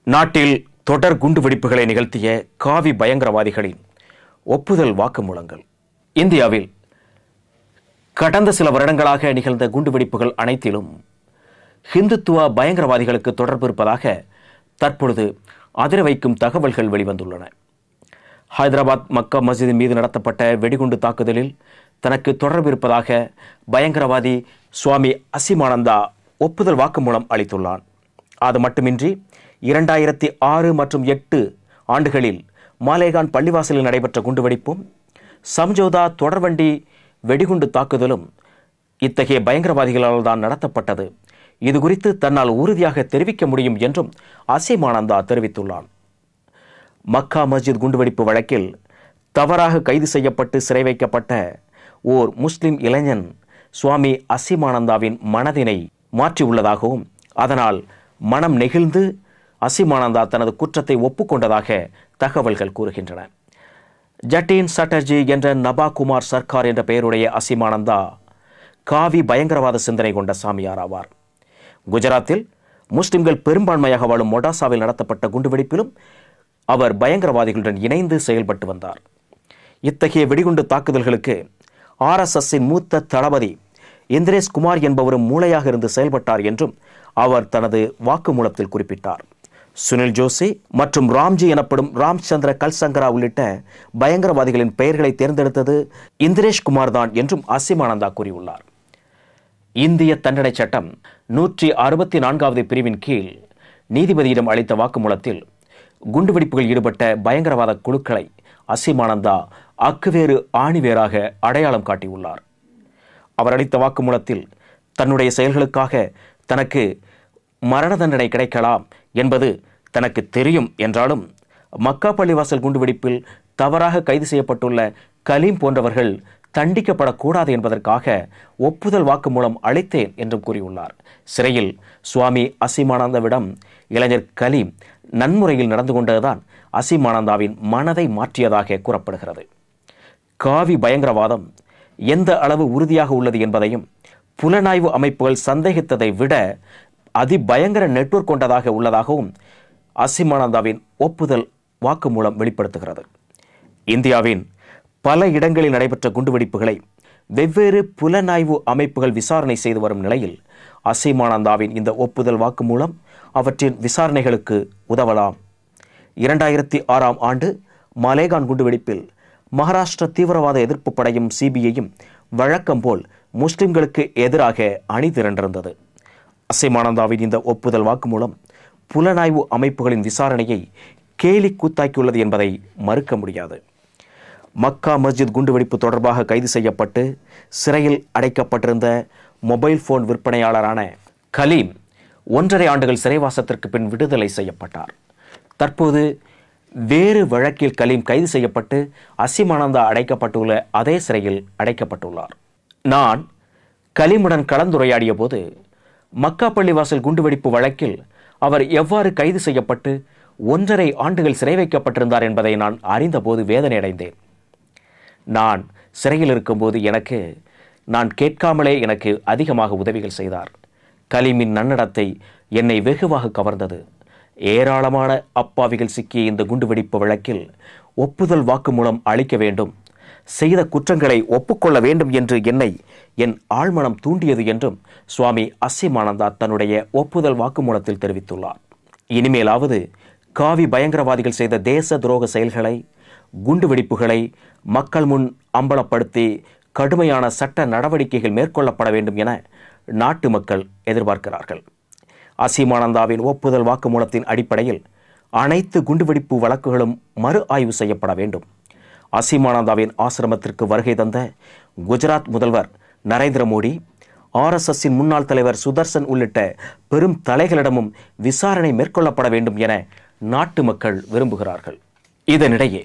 நாட்டில் தொடர் குண்டுவெடிப்புகளை நிகழ்த்திய காவி பயங்கரவாதிகளின் ஒப்புதல் வாக்குமூலங்கள். இந்தியாவில் கடந்த சில வருடங்களாக நிகழ்ந்த குண்டுவெடிப்புகள் அனைத்திலும் ஹிந்துத்துவ பயங்கரவாதிகளுக்கு தொடர்பு இருப்பதாக தற்பொழுது அதிர வைக்கும் தகவல்கள் வெளிவந்துள்ளன. ஹைதராபாத் மக்கா மஸ்ஜித் மீது நடத்தப்பட்ட வெடிகுண்டு தாக்குதலில் தனக்கு தொடர்பு இருப்பதாக பயங்கரவாதி சுவாமி அசீமானந்தா ஒப்புதல் வாக்குமூலம் அளித்துள்ளான். அது மட்டுமின்றி 2006 மற்றும் 2008 ஆண்டுகளில் மாலேகான் பள்ளிவாசலில் நடைபெற்ற குண்டுவெடிப்பும் சம்ஜோதா தொடர்வண்டி வெடிகுண்டு தாக்குதலும் இத்தகைய பயங்கரவாதிகளால் தான் நடத்தப்பட்டது. இது குறித்து தன்னால் உறுதியாக தெரிவிக்க முடியும் என்றும் அசீமானந்தா தெரிவித்துள்ளான். மக்கா மஸ்ஜித் குண்டுவெடிப்பு வழக்கில் தவறாக கைது செய்யப்பட்டு சிறை வைக்கப்பட்ட ஓர் முஸ்லிம் இளைஞன் சுவாமி அசீமானந்தாவின் மனதினை மாற்றியுள்ளதாகவும் அதனால் மனம் நெகிழ்ந்து அசீமானந்தா தனது குற்றத்தை ஒப்புக்கொண்டதாக தகவல்கள் கூறுகின்றன. ஜட்டீன் சட்டர்ஜி என்ற நபா குமார் சர்க்கார் என்ற பெயருடைய அசீமானந்தா காவி பயங்கரவாத சிந்தனை கொண்ட சாமியார் ஆவார். குஜராத்தில் முஸ்லிம்கள் பெரும்பான்மையாக வாழும் மொடாசாவில் நடத்தப்பட்ட குண்டுவெடிப்பிலும் அவர் பயங்கரவாதிகளுடன் இணைந்து செயல்பட்டு வந்தார். இத்தகைய வெடிகுண்டு தாக்குதல்களுக்கு RSSின் மூத்த தளபதி இந்திரேஷ் குமார் என்பவரும் மூளையாக இருந்து செயல்பட்டார் என்றும் அவர் தனது வாக்குமூலத்தில் குறிப்பிட்டார். சுனில் ஜோஷி மற்றும் ராம்ஜி எனப்படும் ராம்சந்திர கல்சங்கரா உள்ளிட்ட பயங்கரவாதிகளின் பெயர்களை தேர்ந்தெடுத்தது இந்திரேஷ் குமார் தான் என்றும் அசீமானந்தா கூறியுள்ளார். இந்திய தண்டனை சட்டம் 164வது பிரிவின் கீழ் நீதிபதியிடம் அளித்த வாக்குமூலத்தில் குண்டுவெடிப்புகளில் ஈடுபட்ட பயங்கரவாத குழுக்களை அசீமானந்தா அக்குவேறு ஆணிவேராக அடையாளம் காட்டியுள்ளார். அவர் அளித்த வாக்குமூலத்தில் தன்னுடைய செயல்களுக்காக தனக்கு மரண தண்டனை கிடைக்கலாம் என்பது தனக்கு தெரியும் என்றாலும் மக்கா பள்ளிவாசல் குண்டுவெடிப்பில் தவறாக கைது செய்யப்பட்டுள்ள கலீம் போன்றவர்கள் தண்டிக்கப்படக்கூடாது என்பதற்காக ஒப்புதல் வாக்குமூலம் அளித்தேன் என்றும் கூறியுள்ளார். சிறையில் சுவாமி அசீமானந்தாவிடம் இளைஞர் கலீம் நன்முறையில் நடந்து கொண்டதுதான் அசீமானந்தாவின் மனதை மாற்றியதாக கூறப்படுகிறது. காவி பயங்கரவாதம் எந்த அளவு உறுதியாக உள்ளது என்பதையும் புலனாய்வு அமைப்புகள் சந்தேகித்ததை விட அதிபயங்கர நெட்வொர்க் கொண்டதாக உள்ளதாகவும் அசீமானந்தாவின் ஒப்புதல் வாக்குமூலம் வெளிப்படுத்துகிறது. இந்தியாவின் பல இடங்களில் நடைபெற்ற குண்டுவெடிப்புகளை வெவ்வேறு புலனாய்வு அமைப்புகள் விசாரணை செய்து வரும் நிலையில் அசீமானந்தாவின் இந்த ஒப்புதல் வாக்குமூலம் அவற்றின் விசாரணைகளுக்கு உதவலாம். 2006ஆம் ஆண்டு மாலேகான் குண்டுவெடிப்பில் மகாராஷ்டிர தீவிரவாத எதிர்ப்பு படையும் சிபிஐயும் வழக்கம் போல் முஸ்லிம்களுக்கு எதிராக அணி திரண்டிருந்தது. அசீமானந்தாவின் இந்த ஒப்புதல் வாக்குமூலம் புலனாய்வு அமைப்புகளின் விசாரணையை கேலி கூத்தாக்கியுள்ளது என்பதை மறுக்க முடியாது. மக்கா மஸ்ஜித் குண்டுவெடிப்பு தொடர்பாக கைது செய்யப்பட்டு சிறையில் அடைக்கப்பட்டிருந்த மொபைல் போன் விற்பனையாளரான கலீம் 1.5 ஆண்டுகள் சிறைவாசத்திற்கு பின் விடுதலை செய்யப்பட்டார். தற்போது வேறு வழக்கில் கலீம் கைது செய்யப்பட்டு அசீமானந்தா அடைக்கப்பட்டுள்ள அதே சிறையில் அடைக்கப்பட்டுள்ளார். நான் கலீமுடன் கலந்துரையாடிய போது மக்கா பள்ளிவாசல் குண்டுவெடிப்பு வழக்கில் அவர் எவ்வாறு கைது செய்யப்பட்டு 1.5 ஆண்டுகள் சிறை வைக்கப்பட்டிருந்தார் என்பதை நான் அறிந்தபோது வேதனை அடைந்தேன். நான் சிறையில் இருக்கும்போது நான் கேட்காமலே எனக்கு அதிகமாக உதவிகள் செய்தார். கலீமின் நன்னடத்தை என்னை வெகுவாக கவர்ந்தது. ஏராளமான அப்பாவிகள் சிக்கிய இந்த குண்டுவெடிப்பு வழக்கில் ஒப்புதல் வாக்குமூலம் அளிக்க வேண்டும், செய்த குற்றங்களை ஒப்புக்கொள்ள வேண்டும் என்று என்னை என் ஆழ்மனம் தூண்டியது என்றும் சுவாமி அசீமானந்தா தன்னுடைய ஒப்புதல் வாக்குமூலத்தில் தெரிவித்துள்ளார். இனிமேலாவது காவி பயங்கரவாதிகள் செய்த தேச துரோக செயல்களை, குண்டுவெடிப்புகளை மக்கள் முன் அம்பலப்படுத்தி கடுமையான சட்ட நடவடிக்கைகள் மேற்கொள்ளப்பட வேண்டும் என நாட்டு மக்கள் எதிர்பார்க்கிறார்கள். அசீமானந்தாவின் ஒப்புதல் வாக்குமூலத்தின் அடிப்படையில் அனைத்து குண்டுவெடிப்பு வழக்குகளும் மறு ஆய்வு செய்யப்பட வேண்டும். அசீமானந்தாவின் ஆசிரமத்திற்கு வருகை தந்த குஜராத் முதல்வர் நரேந்திர மோடி, RSSின் முன்னாள் தலைவர் சுதர்சன் உள்ளிட்ட பெரும் தலைகளிடமும் விசாரணை மேற்கொள்ளப்பட வேண்டும் என நாட்டு மக்கள் விரும்புகிறார்கள். இதனிடையே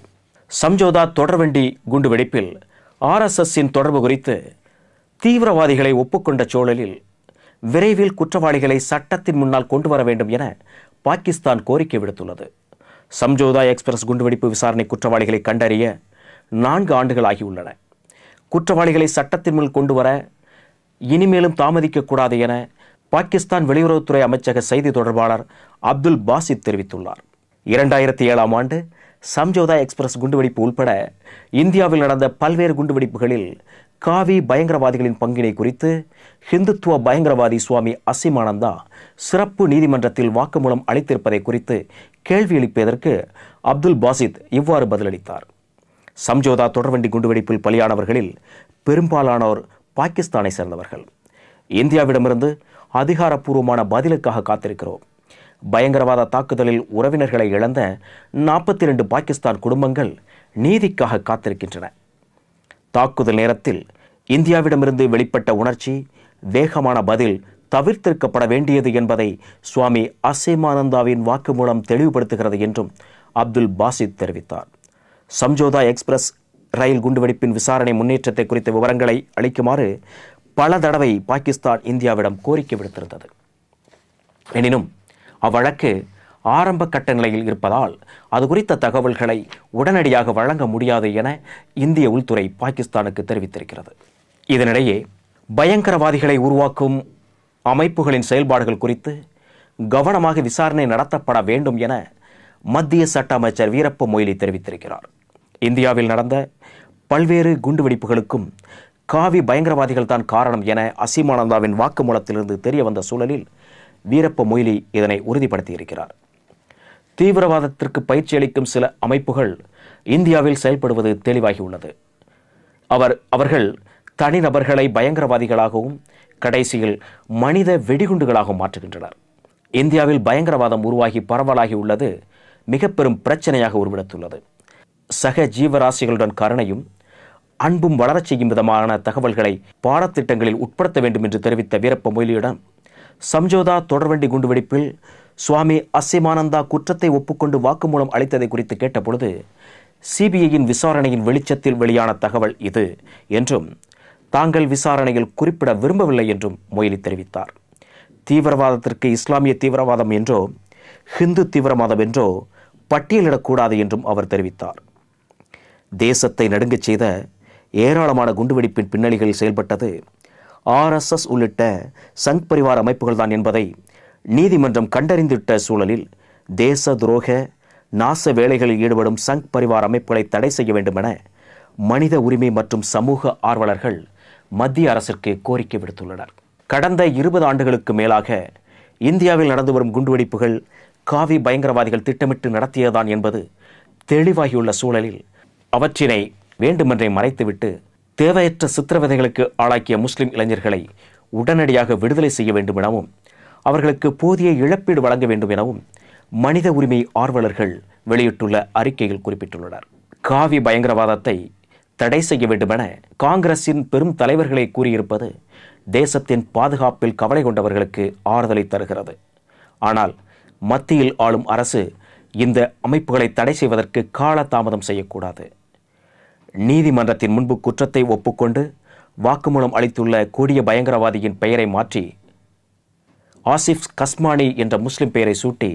சம்ஜோதா தொடர்வண்டி குண்டுவெடிப்பில் RSSின் தொடர்பு குறித்து தீவிரவாதிகளை ஒப்புக்கொண்ட சூழலில் விரைவில் குற்றவாளிகளை சட்டத்தின் முன்னால் கொண்டு வர வேண்டும் என பாகிஸ்தான் கோரிக்கை விடுத்துள்ளது. சம்ஜோதா எக்ஸ்பிரஸ் குண்டுவெடிப்பு விசாரணை குற்றவாளிகளை கண்டறிய 4 ஆண்டுகள் ஆகியுள்ளன. குற்றவாளிகளை சட்டத்தின் முன் கொண்டு வர இனிமேலும் தாமதிக்கக்கூடாது என பாகிஸ்தான் வெளியுறவுத்துறை அமைச்சக செய்தி தொடர்பாளர் அப்துல் பாசித் தெரிவித்துள்ளார். 2007ஆம் ஆண்டு சம்ஜோதா எக்ஸ்பிரஸ் குண்டுவெடிப்பு உள்பட இந்தியாவில் நடந்த பல்வேறு குண்டுவெடிப்புகளில் காவி பயங்கரவாதிகளின் பங்கினை குறித்து ஹிந்துத்துவ பயங்கரவாதி சுவாமி அசீமானந்தா சிறப்பு நீதிமன்றத்தில் வாக்குமூலம் அளித்திருப்பதை குறித்து கேள்வி எழுப்பியதற்கு அப்துல் பாசித் இவ்வாறு பதிலளித்தார். சம்ஜோதா தொடர்வண்டி குண்டுவெடிப்பில் பலியானவர்களில் பெரும்பாலானோர் பாகிஸ்தானை சேர்ந்தவர்கள். இந்தியாவிடமிருந்து அதிகாரப்பூர்வமான பதிலுக்காக காத்திருக்கிறோம். பயங்கரவாத தாக்குதலில் உறவினர்களை இழந்த 42 பாகிஸ்தான் குடும்பங்கள் நீதிக்காக காத்திருக்கின்றன. தாக்குதல் நேரத்தில் இந்தியாவிடமிருந்து வெளிப்பட்ட உணர்ச்சி வேகமான பதில் தவிர்த்திருக்கப்பட வேண்டியது என்பதை சுவாமி அசீமானந்தாவின் வாக்குமூலம் தெளிவுபடுத்துகிறது என்றும் அப்துல் பாசித் தெரிவித்தார். சம்ஜோதா எக்ஸ்பிரஸ் ரயில் குண்டுவெடிப்பின் விசாரணை முன்னேற்றத்தை குறித்த விவரங்களை அளிக்குமாறு பல தடவை பாகிஸ்தான் இந்தியாவிடம் கோரிக்கை விடுத்திருந்தது. எனினும் அவ்வழக்கு ஆரம்ப கட்ட நிலையில் இருப்பதால் அது குறித்த தகவல்களை உடனடியாக வழங்க முடியாது என இந்திய உள்துறை பாகிஸ்தானுக்கு தெரிவித்திருக்கிறது. இதனிடையே பயங்கரவாதிகளை உருவாக்கும் அமைப்புகளின் செயல்பாடுகள் குறித்து கவனமாக விசாரணை நடத்தப்பட வேண்டும் என மத்திய சட்ட அமைச்சர் வீரப்ப மொய்லி தெரிவித்திருக்கிறார். இந்தியாவில் நடந்த பல்வேறு குண்டுவெடிப்புகளுக்கும் காவி பயங்கரவாதிகள் தான் காரணம் என அசீமானந்தாவின் வாக்குமூலத்திலிருந்து தெரிய வந்த சூழலில் வீரப்ப மொய்லி இதனை உறுதிப்படுத்தியிருக்கிறார். தீவிரவாதத்திற்கு பயிற்சி அளிக்கும் சில அமைப்புகள் இந்தியாவில் செயல்படுவது தெளிவாகியுள்ளது. அவர்கள் தனிநபர்களை பயங்கரவாதிகளாகவும் கடைசியில் மனித வெடிகுண்டுகளாகவும் மாற்றுகின்றனர். இந்தியாவில் பயங்கரவாதம் உருவாகி பரவலாகி உள்ளது மிக பெரும் பிரச்சனையாக உருவெடுத்துள்ளது. சக ஜீவராசிகளுடன் கருணையும் அன்பும் வளரச் செய்யும் விதமான தகவல்களை பாடத்திட்டங்களில் உட்படுத்த வேண்டும் என்று தெரிவித்த வீரப்ப மொய்லியிடம் சம்ஜோதா தொடர்வண்டி குண்டுவெடிப்பில் சுவாமி அசீமானந்தா குற்றத்தை ஒப்புக்கொண்டு வாக்குமூலம் அளித்ததை குறித்து கேட்டபொழுது சிபிஐயின் விசாரணையின் வெளிச்சத்தில் வெளியான தகவல் இது என்றும் தாங்கள் விசாரணையில் குறிப்பிட விரும்பவில்லை என்றும் மொய்லி தெரிவித்தார். தீவிரவாதத்திற்கு இஸ்லாமிய தீவிரவாதம் என்றோ ஹிந்து தீவிரவாதம் என்றோ பட்டியலிடக்கூடாது என்றும் அவர் தெரிவித்தார். தேசத்தை நடுங்கச் செய்த ஏராளமான குண்டுவெடிப்பின் பின்னணிகளில் செயல்பட்டது RSS உள்ளிட்ட சங் பரிவார அமைப்புகள் தான் என்பதை நீதிமன்றம் கண்டறிந்துவிட்ட சூழலில் தேச துரோக நாச வேலைகளில் ஈடுபடும் சங் பரிவார அமைப்புகளை தடை செய்ய வேண்டும் என மனித உரிமை மற்றும் சமூக ஆர்வலர்கள் மத்திய அரசிற்கு கோரிக்கை விடுத்துள்ளனர். கடந்த 20 ஆண்டுகளுக்கு மேலாக இந்தியாவில் நடந்து வரும் குண்டுவெடிப்புகள் காவி பயங்கரவாதிகள் திட்டமிட்டு நடத்தியதான் என்பது தெளிவாகியுள்ள சூழலில் அவற்றினை வேண்டுமென்றே மறைத்துவிட்டு தேவையற்ற சித்திரவதைகளுக்கு ஆளாக்கிய முஸ்லிம் இளைஞர்களை உடனடியாக விடுதலை செய்ய வேண்டும் எனவும் அவர்களுக்கு போதிய இழப்பீடு வழங்க வேண்டும் எனவும் மனித உரிமை ஆர்வலர்கள் வெளியிட்டுள்ள அறிக்கையில் குறிப்பிட்டுள்ளனர். காவி பயங்கரவாதத்தை தடை செய்ய வேண்டுமென காங்கிரசின் பெரும் தலைவர்களை கூறியிருப்பது தேசத்தின் பாதுகாப்பில் கவலை கொண்டவர்களுக்கு ஆறுதலை தருகிறது. ஆனால் மத்தியில் ஆளும் அரசு இந்த அமைப்புகளை தடை செய்வதற்கு காலதாமதம் செய்யக்கூடாது. நீதிமன்றத்தின் முன்பு குற்றத்தை ஒப்புக்கொண்டு வாக்குமூலம் அளித்துள்ள கொடிய பயங்கரவாதியின் பெயரை மாற்றி ஆசிப் கஸ்மானி என்ற முஸ்லிம் பெயரை சூட்டி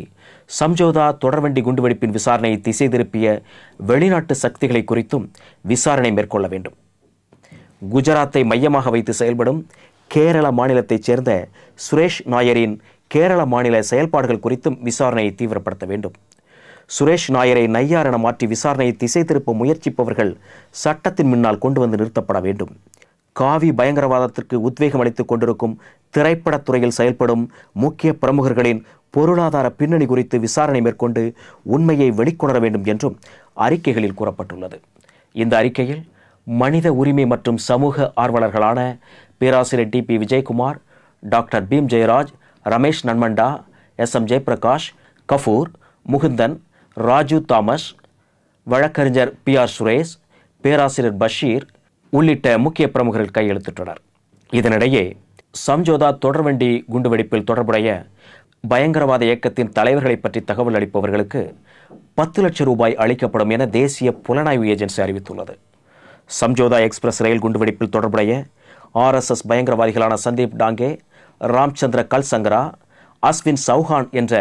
சம்ஜோதா தொடர்வண்டி குண்டுவெடிப்பின் விசாரணையை திசை திருப்பிய வெளிநாட்டு சக்திகளை குறித்தும் விசாரணை மேற்கொள்ள வேண்டும். குஜராத்தை மையமாக வைத்து செயல்படும் கேரள மாநிலத்தைச் சேர்ந்த சுரேஷ் நாயரின் கேரள மாநில செயல்பாடுகள் குறித்தும் விசாரணையை தீவிரப்படுத்த வேண்டும். சுரேஷ் நாயரை நையார் என மாற்றி விசாரணையை திசை திருப்ப முயற்சிப்பவர்கள் சட்டத்தின் முன்னால் கொண்டு வந்து நிறுத்தப்பட வேண்டும். காவி பயங்கரவாதத்திற்கு உத்வேகம் அளித்துக் கொண்டிருக்கும் திரைப்படத்துறையில் செயல்படும் முக்கிய பிரமுகர்களின் பொருளாதார பின்னணி குறித்து விசாரணை மேற்கொண்டு உண்மையை வெளிக்கொணர வேண்டும் என்றும் அறிக்கைகளில் கூறப்பட்டுள்ளது. இந்த அறிக்கையில் மனித உரிமை மற்றும் சமூக ஆர்வலர்களான பேராசிரியர் DP Vijayakumar, doctor Bheem Jeyaraj, Ramesh Nanmanda, SM Jayaprakash, Gafoor, Mukundan, Raju Thomas, வழக்கறிஞர் PR சுரேஷ், பேராசிரியர் பஷீர் உள்ளிட்ட முக்கிய பிரமுகர்கள் கையெழுத்திட்டனர். இதனிடையே சம்ஜோதா தொடர்வண்டி குண்டுவெடிப்பில் தொடர்புடைய பயங்கரவாத இயக்கத்தின் தலைவர்களை பற்றி தகவல் அளிப்பவர்களுக்கு 10 லட்சம் ரூபாய் அளிக்கப்படும் என தேசிய புலனாய்வு ஏஜென்சி அறிவித்துள்ளது. சம்ஜோதா எக்ஸ்பிரஸ் ரயில் குண்டுவெடிப்பில் தொடர்புடைய RSS பயங்கரவாதிகளான சந்தீப் டாங்கே, ராம்சந்திர கல்சங்கரா, அஸ்வின் சௌஹான் என்ற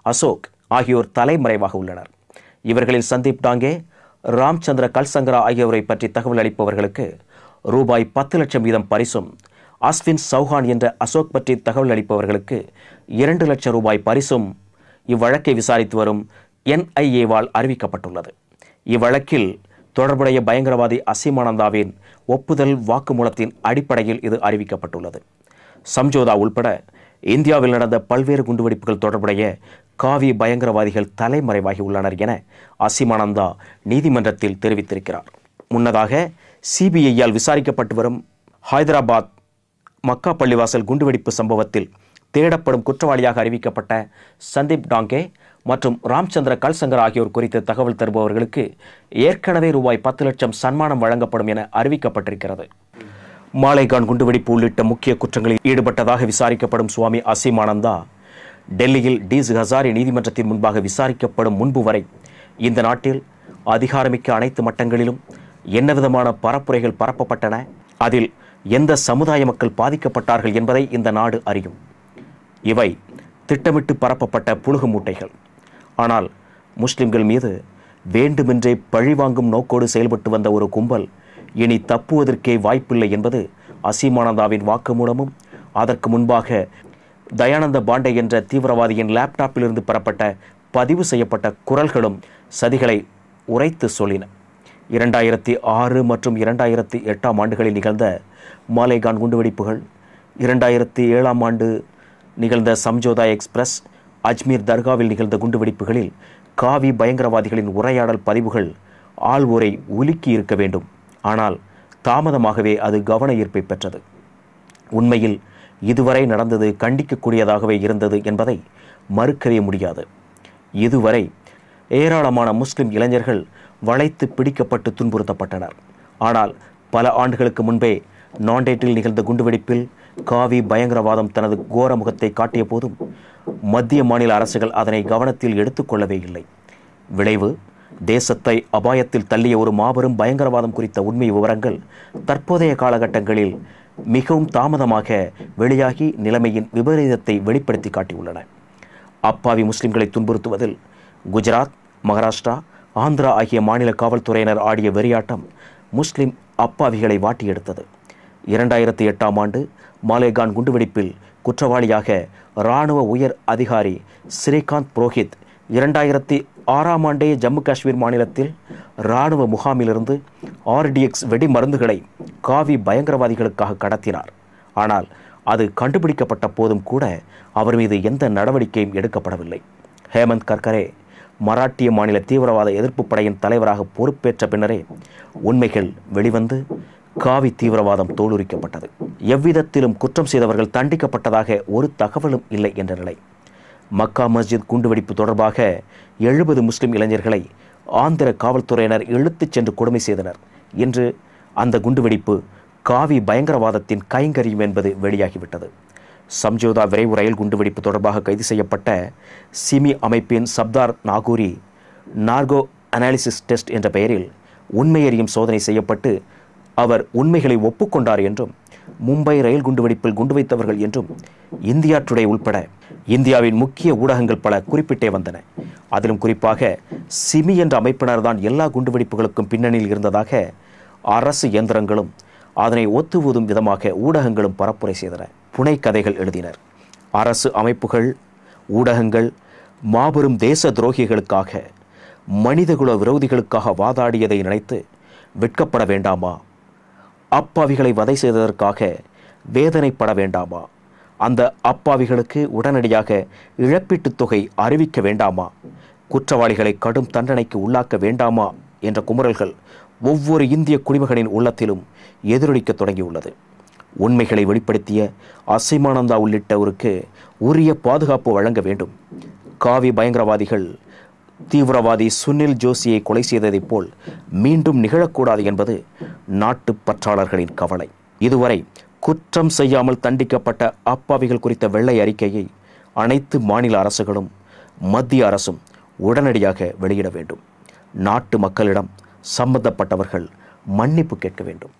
அசோக் ஆகியோர் தலைமறைவாக உள்ளனர். இவர்களில் சந்தீப் டாங்கே, ராம்சந்திர கல்சங்கரா ஆகியோரை பற்றி தகவல் அளிப்பவர்களுக்கு ரூபாய் 10 லட்சம் வீதம் பரிசும் அஸ்வின் சௌஹான் என்ற அசோக் பற்றி தகவல் அளிப்பவர்களுக்கு 2 லட்சம் ரூபாய் பரிசும் இவ்வழக்கை விசாரித்து வரும் NIA-வால் அறிவிக்கப்பட்டுள்ளது. இவ்வழக்கில் தொடர்புடைய பயங்கரவாதி அசீமானந்தாவின் ஒப்புதல் வாக்குமூலத்தின் அடிப்படையில் இது அறிவிக்கப்பட்டுள்ளது. சம்ஜோதா உள்பட இந்தியாவில் நடந்த பல்வேறு குண்டுவெடிப்புகள் தொடர்புடைய காவி பயங்கரவாதிகள் தலைமறைவாகி உள்ளனர் என அசீமானந்தா நீதிமன்றத்தில் தெரிவித்திருக்கிறார். முன்னதாக CBI-யால் விசாரிக்கப்பட்டு வரும் ஹைதராபாத் மக்கா பள்ளிவாசல் குண்டுவெடிப்பு சம்பவத்தில் தேடப்படும் குற்றவாளியாக அறிவிக்கப்பட்ட சந்தீப் டாங்கே மற்றும் ராம்சந்திர கல்சங்கர் ஆகியோர் குறித்து தகவல் தருபவர்களுக்கு ஏற்கனவே ரூபாய் 10 லட்சம் சன்மானம் வழங்கப்படும் என அறிவிக்கப்பட்டிருக்கிறது. மாலேகான் குண்டுவெடிப்பு உள்ளிட்ட முக்கிய குற்றங்களில் ஈடுபட்டதாக விசாரிக்கப்படும் சுவாமி அசீமானந்தா டெல்லியில் டீஸ் ஹசாரி நீதிமன்றத்தின் முன்பாக விசாரிக்கப்படும் முன்பு வரை இந்த நாட்டில் அதிகாரமிக்க அனைத்து மட்டங்களிலும் என்னவிதமான பரப்புரைகள் பரப்பப்பட்டன, அதில் எந்த சமுதாய மக்கள் பாதிக்கப்பட்டார்கள் என்பதை இந்த நாடு அறியும். இவை திட்டமிட்டு பரப்பப்பட்ட புழுகு மூட்டைகள். ஆனால் முஸ்லிம்கள் மீது வேண்டுமென்றே பழிவாங்கும் நோக்கோடு செயல்பட்டு வந்த ஒரு கும்பல் இனி தப்புவதற்கே வாய்ப்பில்லை என்பது அசீமானந்தாவின் வாக்குமூலமும் அதற்கு முன்பாக தயானந்த பாண்டே என்ற தீவிரவாதியின் லேப்டாப்பிலிருந்து பெறப்பட்ட பதிவு செய்யப்பட்ட குரல்களும் சதிகளை உரைத்து சொல்லின. 2006 மற்றும் 2008 ஆண்டுகளில் நிகழ்ந்த மாலேகான் குண்டுவெடிப்புகள், 2007 ஆண்டு நிகழ்ந்த சம்ஜோதா எக்ஸ்பிரஸ், அஜ்மீர் தர்காவில் நிகழ்ந்த குண்டுவெடிப்புகளில் காவி பயங்கரவாதிகளின் உரையாடல் பதிவுகள் ஆள்வோரை உலுக்கி இருக்க வேண்டும். ஆனால் தாமதமாகவே அது கவன ஈர்ப்பை பெற்றது. உண்மையில் இதுவரை நடந்தது கண்டிக்கக்கூடியதாகவே இருந்தது என்பதை மறுக்கவே முடியாது. இதுவரை ஏராளமான முஸ்லிம் இளைஞர்கள் வளைத்து பிடிக்கப்பட்டு துன்புறுத்தப்பட்டனர். ஆனால் பல ஆண்டுகளுக்கு முன்பே நாண்டேட்டில் நிகழ்ந்த குண்டுவெடிப்பில் காவி பயங்கரவாதம் தனது கோர முகத்தை காட்டிய போதும் மத்திய மாநில அரசுகள் அதனை கவனத்தில் எடுத்துக்கொள்ளவே இல்லை. விளைவு, தேசத்தை அபாயத்தில் தள்ளிய ஒரு மாபெரும் பயங்கரவாதம் குறித்த உண்மை விவரங்கள் தற்போதைய காலகட்டங்களில் மிகவும் தாமதமாக வெளியாகி நிலைமையின் விபரீதத்தை வெளிப்படுத்தி காட்டியுள்ளன. அப்பாவி முஸ்லிம்களை துன்புறுத்துவதில் குஜராத், மகாராஷ்டிரா, ஆந்திரா ஆகிய மாநில காவல்துறையினர் ஆடிய வெறியாட்டம் முஸ்லிம் அப்பாவிகளை வாட்டி எடுத்தது. 2008 ஆண்டு மாலேகான் குண்டுவெடிப்பில் குற்றவாளியாக இராணுவ உயர் அதிகாரி ஸ்ரீகாந்த் புரோஹித் 2006 ஆண்டே ஜம்மு காஷ்மீர் மாநிலத்தில் இராணுவ முகாமிலிருந்து RDX வெடி மருந்துகளை காவி பயங்கரவாதிகளுக்காக கடத்தினார். ஆனால் அது கண்டுபிடிக்கப்பட்ட போதும் கூட அவர் மீது எந்த நடவடிக்கையும் எடுக்கப்படவில்லை. ஹேமந்த் கர்கரே மராட்டிய மாநில தீவிரவாத எதிர்ப்பு படையின் தலைவராக பொறுப்பேற்ற பின்னரே உண்மைகள் வெளிவந்து காவி தீவிரவாதம் தோலுரிக்கப்பட்டது. எவ்விதத்திலும் குற்றம் செய்தவர்கள் தண்டிக்கப்பட்டதாக ஒரு தகவலும் இல்லை என்ற நிலை. மக்கா மஸ்ஜித் குண்டுவெடிப்பு தொடர்பாக 70 முஸ்லிம் இளைஞர்களை ஆந்திர காவல்துறையினர் இழுத்துச் சென்று கொடுமை செய்தனர். இன்று அந்த குண்டுவெடிப்பு காவி பயங்கரவாதத்தின் கைங்கரியம் என்பது வெளியாகிவிட்டது. சம்ஜோதா விரைவு ரயில் குண்டுவெடிப்பு தொடர்பாக கைது செய்யப்பட்ட சிமி அமைப்பின் சப்தார் நாகூரி நார்கோ அனாலிசிஸ் டெஸ்ட் என்ற பெயரில் உண்மையறியும் சோதனை செய்யப்பட்டு அவர் உண்மைகளை ஒப்புக்கொண்டார் என்றும் மும்பை ரயில் குண்டுவெடிப்பில் குண்டு வைத்தவர்கள் என்றும் இந்தியா டுடே உள்பட இந்தியாவின் முக்கிய ஊடகங்கள் பல குறிப்பிட்டே வந்தன. அதிலும் குறிப்பாக சிமி என்ற அமைப்பினர் தான் எல்லா குண்டுவெடிப்புகளுக்கும் பின்னணியில் இருந்ததாக அரசு இயந்திரங்களும் அதனை ஒத்துவூதும் விதமாக ஊடகங்களும் பரப்புரை செய்தன, புனை கதைகள் எழுதினர். அரசு அமைப்புகள், ஊடகங்கள் மாபெரும் தேச துரோகிகளுக்காக, மனிதகுல விரோதிகளுக்காக வாதாடியதை நினைத்து வெட்கப்பட வேண்டாமா? அப்பாவிகளை வதை செய்ததற்காக வேதனைப்பட வேண்டாமா? அந்த அப்பாவிகளுக்கு உடனடியாக இழப்பீட்டுத் தொகை அறிவிக்க வேண்டாமா? குற்றவாளிகளை கடும் தண்டனைக்கு உள்ளாக்க வேண்டாமா என்ற குமுறல்கள் ஒவ்வொரு இந்திய குடிமகனின் உள்ளத்திலும் எதிரொலிக்க தொடங்கியுள்ளது. உண்மைகளை வெளிப்படுத்திய அசீமானந்தா உள்ளிட்டோருக்கு உரிய பாதுகாப்பு வழங்க வேண்டும். காவி பயங்கரவாதிகள் தீவிரவாதி சுனில் ஜோஷியை கொலை செய்ததைப் போல் மீண்டும் நிகழக்கூடாது என்பது நாட்டு பற்றாளர்களின் கவலை. இதுவரை குற்றம் செய்யாமல் தண்டிக்கப்பட்ட அப்பாவிகள் குறித்த வெள்ளை அறிக்கையை அனைத்து மாநில அரசுகளும் மத்திய அரசும் உடனடியாக வெளியிட வேண்டும். நாட்டு மக்களிடம் சம்பந்தப்பட்டவர்கள் மன்னிப்பு கேட்க வேண்டும்.